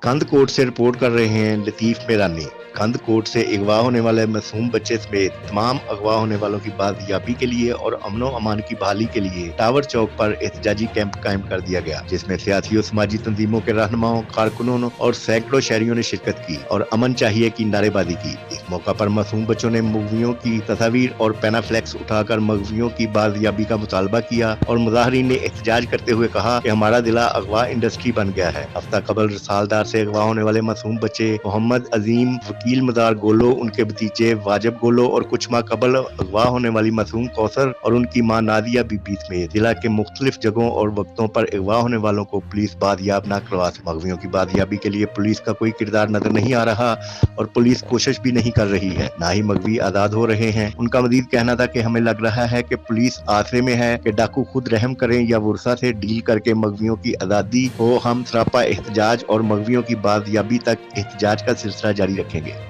कंध कोट से रिपोर्ट कर रहे हैं लतीफ मेरानी। कंध कोट से अगवा होने वाले मासूम बच्चे समेत तमाम अगवा होने वालों की बाजियाबी के लिए और अमनो अमान की बहाली के लिए टावर चौक पर एहतजाजी कैंप कायम कर दिया गया, जिसमें सियासी और समाजी तंजीमों के रहनुमाओं, कारकुनों और सैकड़ों शहरियों ने शिरकत की और अमन चाहिए की नारेबाजी की। इस मौका पर मासूम बच्चों ने मगवियों की तस्वीर और पेनाफ्लेक्स उठाकर मगवियों की बाजियाबी का मुतालबा किया और मुजाहरीन ने एहतजाज करते हुए कहा कि हमारा जिला अगवा इंडस्ट्री बन गया है। हफ्ता कबल रसालदार से अगवा होने वाले मासूम बच्चे मोहम्मद अजीम, वकील मदार गोलो, उनके भतीजे वाजिब गोलो और कुछ माह कबल अगवा होने वाली मासूम कौसर और उनकी मां नादिया बीबी समेत जिला के मुख्तलिफ जगहों और वक्तों पर अगवा होने वालों को पुलिस बाजियाब न करवा सकी। मगवियों की बाजियाबी के लिए पुलिस का कोई किरदार नजर नहीं आ रहा और पुलिस कोशिश भी नहीं कर रही है, ना ही मगवी आजाद हो रहे हैं। उनका मजीद कहना था कि हमें लग रहा है कि पुलिस आसरे में है कि डाकू खुद रहम करें या वुरसा से डील करके मगवियों की आजादी हो। हम सरापा एहतजाज और मगवियों की बाजियाबी तक एहतजाज का सिलसिला जारी रखेंगे।